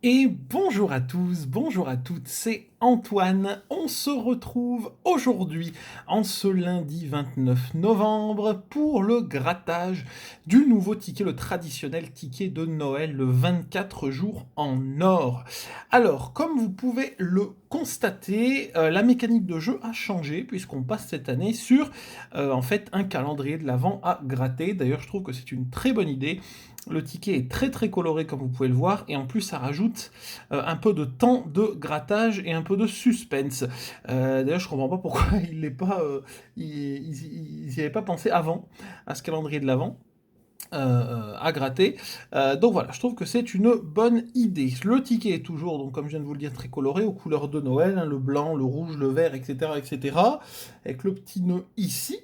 Et bonjour à tous, bonjour à toutes, c'est Antoine. On se retrouve aujourd'hui, en ce lundi 29 novembre, pour le grattage du nouveau ticket, le traditionnel ticket de Noël, le 24 jours en or. Alors, comme vous pouvez le constater, la mécanique de jeu a changé, puisqu'on passe cette année sur, en fait, un calendrier de l'Avent à gratter. D'ailleurs, je trouve que c'est une très bonne idée. Le ticket est très très coloré comme vous pouvez le voir et en plus ça rajoute un peu de temps de grattage et un peu de suspense. D'ailleurs je comprends pas pourquoi il n'est pas, ils n'y avaient pas pensé avant à ce calendrier de l'avant. À gratter. Donc voilà, je trouve que c'est une bonne idée. Le ticket est toujours, donc comme je viens de vous le dire, très coloré, aux couleurs de Noël, hein, le blanc, le rouge, le vert, etc., etc., avec le petit nœud ici.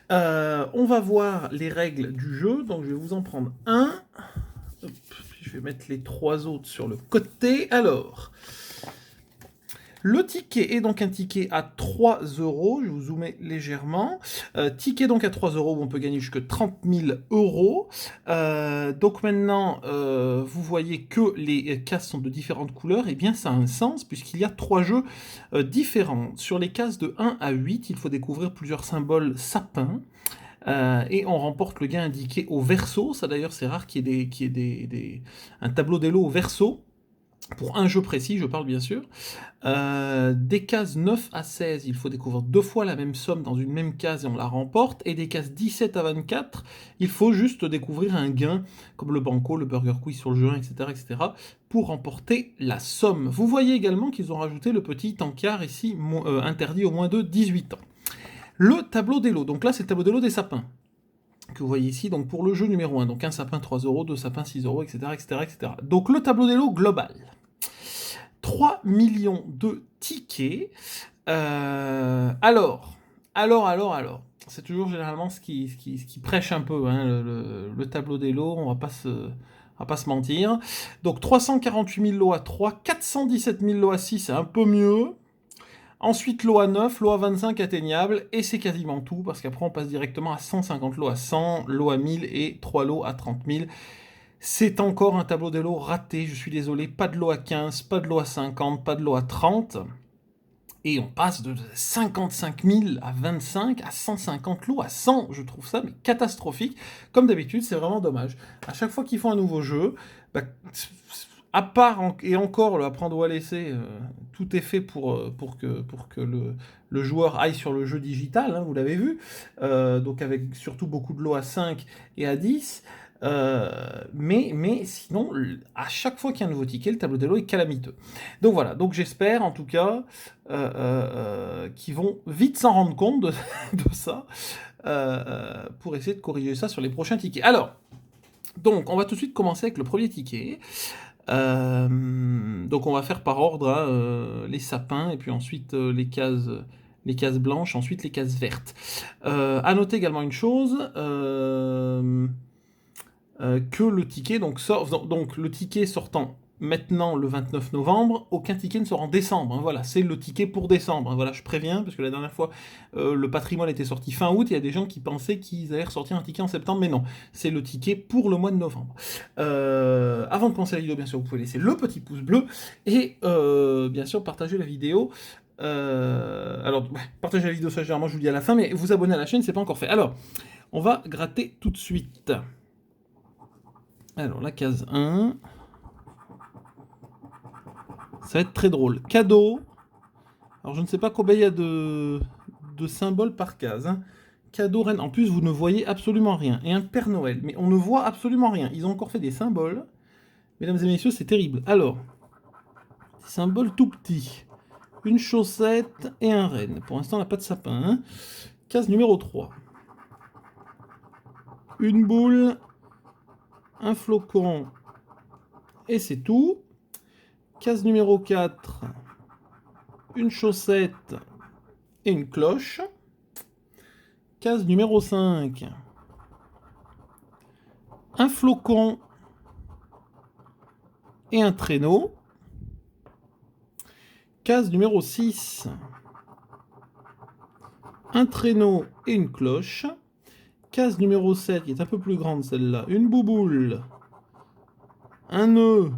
On va voir les règles du jeu, donc je vais vous en prendre un. Hop, je vais mettre les trois autres sur le côté. Alors, le ticket est donc un ticket à 3 euros. Je vais vous zoomer légèrement. Ticket donc à 3 euros où on peut gagner jusqu'à 30 000 euros. Donc maintenant, vous voyez que les cases sont de différentes couleurs. Et bien, ça a un sens puisqu'il y a 3 jeux différents. Sur les cases de 1 à 8, il faut découvrir plusieurs symboles sapins. Et on remporte le gain indiqué au verso. Ça d'ailleurs, c'est rare qu'il y ait un tableau d'élo au verso. Pour un jeu précis, je parle bien sûr. Des cases 9 à 16, il faut découvrir 2 fois la même somme dans une même case et on la remporte. Et des cases 17 à 24, il faut juste découvrir un gain, comme le banco, le burger quiz sur le jeu, etc., etc., pour remporter la somme. Vous voyez également qu'ils ont rajouté le petit encart ici, interdit au moins de 18 ans. Le tableau des lots, donc là c'est le tableau des lots des sapins que vous voyez ici, donc pour le jeu numéro 1, donc un sapin 3 euros, deux sapins 6 euros, etc., etc., etc. Donc le tableau des lots global. 3 millions de tickets. Alors. C'est toujours généralement ce qui prêche un peu, hein, le tableau des lots, on va pas se mentir. Donc 348 000 lots à 3, 417 000 lots à 6, c'est un peu mieux. Ensuite, lot à 9, lot à 25 atteignable, et c'est quasiment tout, parce qu'après on passe directement à 150 lots à 100, lot à 1000 et 3 lots à 30 000. C'est encore un tableau des lots raté, je suis désolé, pas de lot à 15, pas de lot à 50, pas de lot à 30. Et on passe de 55 000 à 25 à 150 lots à 100. Je trouve ça mais catastrophique. Comme d'habitude, c'est vraiment dommage. À chaque fois qu'ils font un nouveau jeu, bah, à part et encore le apprendre ou à laisser, tout est fait pour que le joueur aille sur le jeu digital, hein, vous l'avez vu. Donc avec surtout beaucoup de lots à 5 et à 10. Mais sinon, à chaque fois qu'il y a un nouveau ticket, le tableau des lots est calamiteux. Donc voilà, donc j'espère en tout cas qu'ils vont vite s'en rendre compte de ça pour essayer de corriger ça sur les prochains tickets. Alors, donc on va tout de suite commencer avec le premier ticket. Donc on va faire par ordre, hein, les sapins et puis ensuite les cases blanches, ensuite les cases vertes. À noter également une chose. Que le ticket donc le ticket sortant maintenant le 29 novembre, aucun ticket ne sort en décembre. Hein, voilà, c'est le ticket pour décembre. Hein, voilà, je préviens, parce que la dernière fois, le patrimoine était sorti fin août, il y a des gens qui pensaient qu'ils allaient ressortir un ticket en septembre, mais non, c'est le ticket pour le mois de novembre. Avant de commencer la vidéo, bien sûr, vous pouvez laisser le petit pouce bleu, et bien sûr, partager la vidéo. Alors, partagez la vidéo, ça généralement je vous le dis à la fin, mais vous abonner à la chaîne, c'est pas encore fait. Alors, on va gratter tout de suite. Alors, la case 1. Ça va être très drôle. Cadeau. Alors, je ne sais pas combien il y a de symboles par case. Hein. Cadeau, reine. En plus, vous ne voyez absolument rien. Et un Père Noël. Mais on ne voit absolument rien. Ils ont encore fait des symboles. Mesdames et messieurs, c'est terrible. Alors, symbole tout petit. Une chaussette et un renne. Pour l'instant, on n'a pas de sapin. Hein. Case numéro 3. Une boule. Un flocon. Et c'est tout. Case numéro 4. Une chaussette et une cloche. Case numéro 5. Un flocon et un traîneau. Case numéro 6. Un traîneau et une cloche. Case numéro 7, qui est un peu plus grande celle-là. Une bouboule. Un nœud.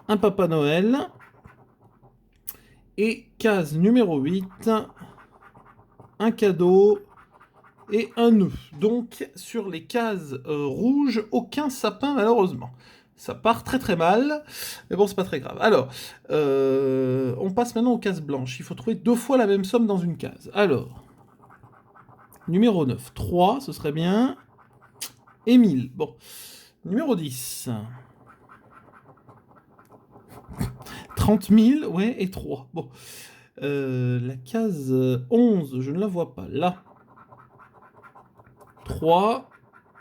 un Papa Noël. Et case numéro 8, un cadeau et un nœud. Donc sur les cases rouges, aucun sapin malheureusement. Ça part très très mal, mais bon, c'est pas très grave. Alors, on passe maintenant aux cases blanches. Il faut trouver 2 fois la même somme dans une case. Alors, numéro 9, 3, ce serait bien. Et 1000. Bon. Numéro 10. 30 000, ouais, et 3. Bon. La case 11, je ne la vois pas. Là. 3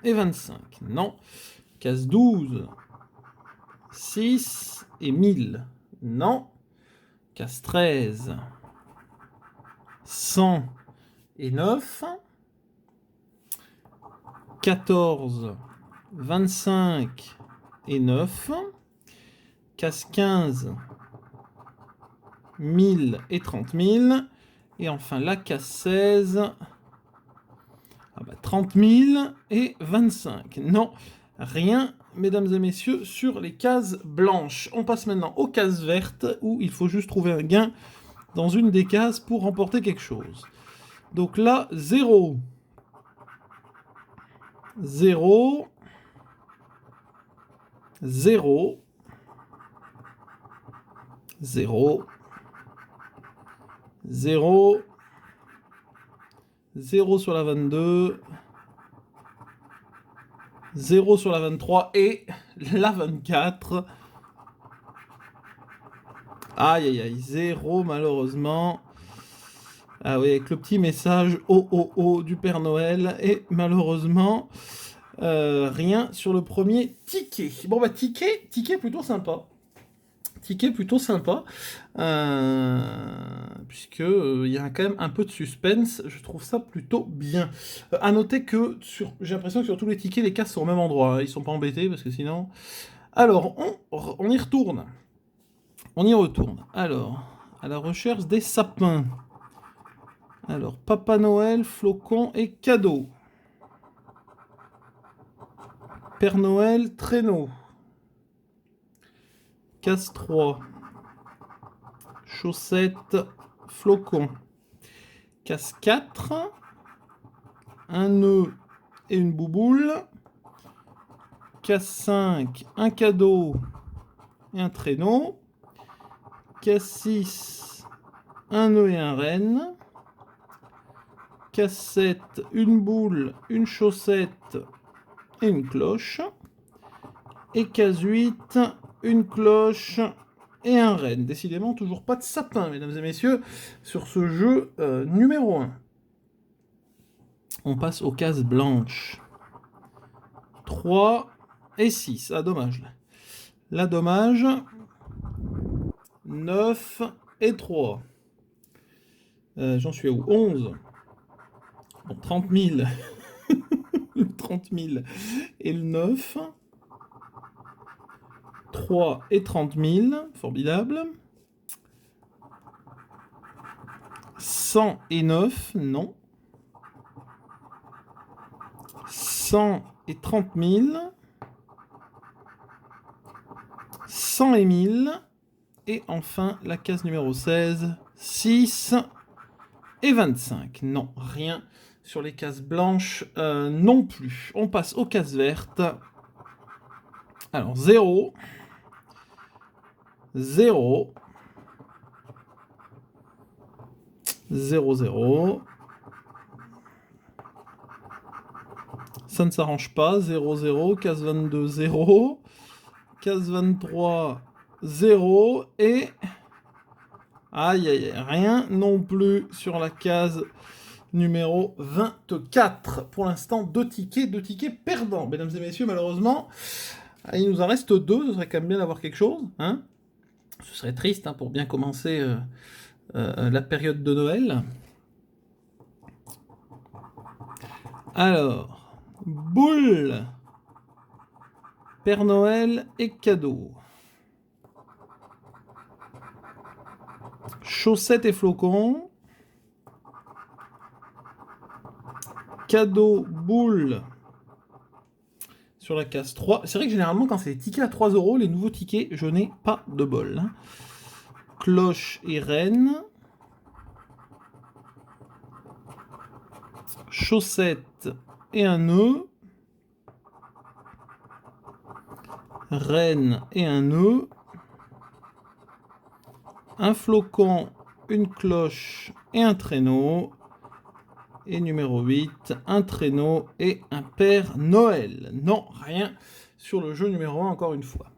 et 25. Non. Case 12. 6 et 1000. Non. Case 13. 100 et 9. 14. 25 et 9. Case 15. 1000 et 30 000. Et enfin la case 16. 30 000 et 25. Non, rien, mesdames et messieurs, sur les cases blanches. On passe maintenant aux cases vertes, où il faut juste trouver un gain dans une des cases pour remporter quelque chose. Donc là, 0. 0. 0. 0. 0. 0 sur la 22. 0 sur la 23 et la 24. Aïe aïe aïe, 0 malheureusement. Ah oui, avec le petit message oh oh oh du Père Noël. Et malheureusement, rien sur le premier ticket. Bon bah ticket plutôt sympa. Ticket plutôt sympa. Puisque il y a quand même un peu de suspense. Je trouve ça plutôt bien. À noter que j'ai l'impression que sur tous les tickets, les cases sont au même endroit. Hein. Ils sont pas embêtés parce que sinon... Alors, on y retourne. On y retourne. Alors, à la recherche des sapins. Alors, Papa Noël, flocon et cadeau. Père Noël, traîneau. Case 3. Chaussettes, flocon. Case 4. Un nœud et une bouboule. Case 5. Un cadeau et un traîneau. Case 6. Un nœud et un renne. Case 7. Une boule, une chaussette et une cloche. Et case 8. Une cloche et un renne. Décidément, toujours pas de sapin, mesdames et messieurs, sur ce jeu numéro 1. On passe aux cases blanches. 3 et 6. Ah, dommage. Là, dommage. 9 et 3. J'en suis où? 11. Bon, 30 000. 30 000 et le 9. 3 et 30 000. Formidable. 100 et 9. Non. 100 et 30 000. 100 et 1000. Et enfin, la case numéro 16. 6 et 25. Non, rien sur les cases blanches non plus. On passe aux cases vertes. Alors, 0. 0. 0, 0. Ça ne s'arrange pas. 0, 0. Case 22, 0. Case 23, 0. Et... aïe, aïe, aïe. Rien non plus sur la case numéro 24. Pour l'instant, 2 tickets perdants. Mesdames et messieurs, malheureusement, il nous en reste 2. Ce serait quand même bien d'avoir quelque chose. Hein, ce serait triste hein, pour bien commencer la période de Noël. Alors, boule, Père Noël et cadeau. Chaussettes et flocons. Cadeau, boule. sur la case 3. C'est vrai que généralement, quand c'est des tickets à 3 euros, les nouveaux tickets, je n'ai pas de bol. Hein. Cloche et reine. Chaussette et un nœud. Reine et un nœud. Un flocon, une cloche et un traîneau. Et numéro 8, un traîneau et un Père Noël. Non, rien sur le jeu numéro 1 encore une fois.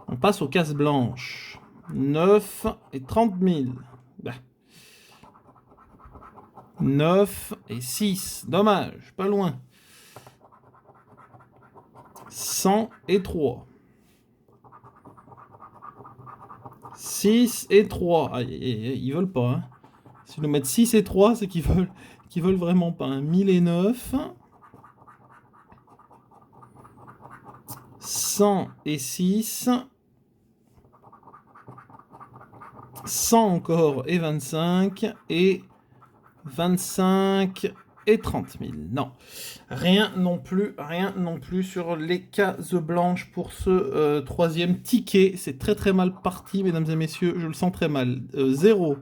On passe aux cases blanches. 9 et 30 000. Bah. 9 et 6. Dommage, pas loin. 100 et 3. 6 et 3. Ah, ils veulent pas. Hein. Si nous mettent 6 et 3, c'est qu'ils veulent vraiment pas. Hein. 1009. 100 et 6. 100 encore et 25. Et 25 et 30 000. Non. Rien non plus sur les cases blanches pour ce troisième ticket. C'est très très mal parti, mesdames et messieurs. Je le sens très mal. 0.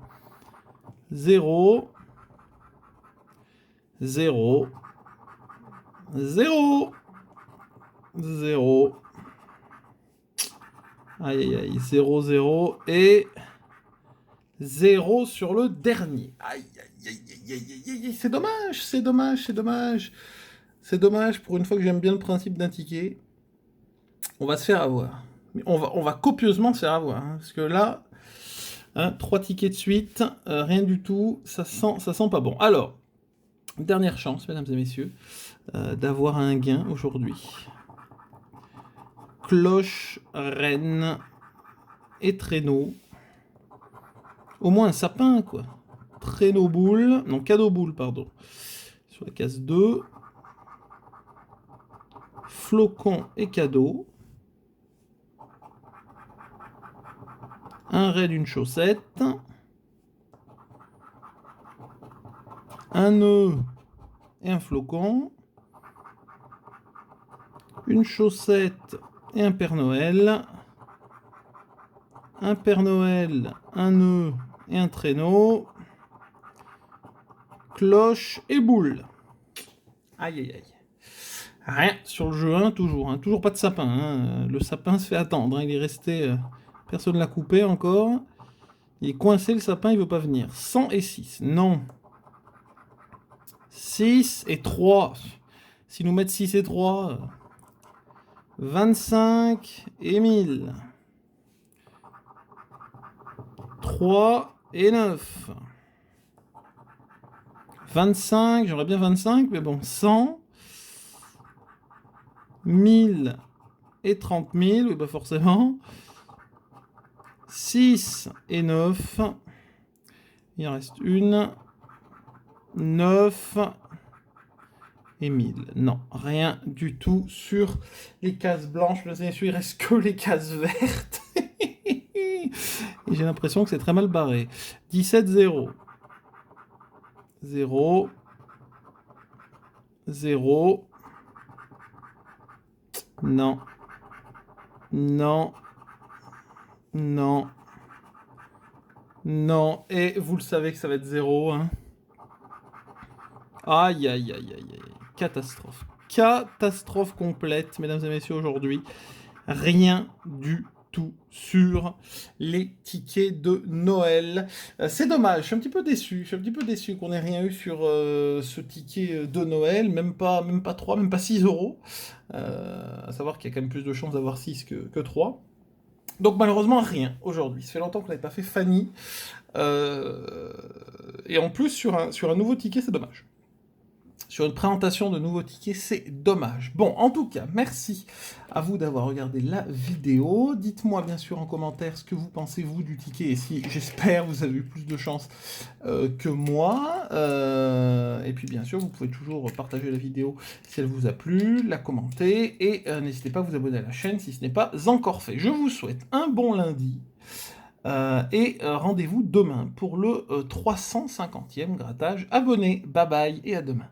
0. 0. 0. 0. Aïe aïe aïe. 0, 0. Et 0 sur le dernier. Aïe aïe aïe aïe aïe aïe. C'est dommage, c'est dommage, c'est dommage. C'est dommage, pour une fois que j'aime bien le principe d'un ticket. On va se faire avoir. Mais on va copieusement se faire avoir. Hein, parce que là, hein, 3 tickets de suite, rien du tout. Ça sent pas bon. Alors, dernière chance, mesdames et messieurs, d'avoir un gain aujourd'hui. Cloche, reine et traîneau. Au moins un sapin, quoi. Traîneau boule. Non, cadeau boule, pardon. Sur la case 2. Flocon et cadeau. Un raid, une chaussette. Un nœud et un flocon. Une chaussette et un Père Noël. Un Père Noël, un nœud et un traîneau. Cloche et boule. Aïe aïe aïe. Rien sur le jeu 1, toujours. Hein. Toujours pas de sapin. Hein. Le sapin se fait attendre. Hein. Il est resté... personne ne l'a coupé encore. Il est coincé le sapin, il veut pas venir. 100 et 6. Non. 6 et 3. Si nous mettons 6 et 3... 25 et 1000. 3 et 9. 25, j'aimerais bien 25, mais bon, 100. 1000 et 30 000, oui, bah forcément. 6 et 9. Il en reste une. 9 et 1000. Non, rien du tout sur les cases blanches. Là, il reste que les cases vertes. Et j'ai l'impression que c'est très mal barré. 17, 0. 0. 0. Non. Non. Non. Non. Et vous le savez que ça va être 0. Hein. Aïe, aïe, aïe, aïe, aïe. Catastrophe. Catastrophe complète, mesdames et messieurs, aujourd'hui. Rien du tout sur les tickets de Noël. C'est dommage, je suis un petit peu déçu. Je suis un petit peu déçu qu'on n'ait rien eu sur ce ticket de Noël. Même pas 3, même pas 6 euros. À savoir qu'il y a quand même plus de chances d'avoir 6 que 3. Donc malheureusement rien aujourd'hui. Ça fait longtemps qu'on n'avait pas fait Fanny. Et en plus sur un nouveau ticket, c'est dommage. Sur une présentation de nouveaux tickets, c'est dommage. Bon, en tout cas, merci à vous d'avoir regardé la vidéo. Dites-moi bien sûr en commentaire ce que vous pensez, vous, du ticket, et si, j'espère, vous avez eu plus de chance que moi. Et puis, bien sûr, vous pouvez toujours partager la vidéo si elle vous a plu, la commenter, et n'hésitez pas à vous abonner à la chaîne si ce n'est pas encore fait. Je vous souhaite un bon lundi. Et rendez-vous demain pour le 350e grattage abonné. Bye bye et à demain.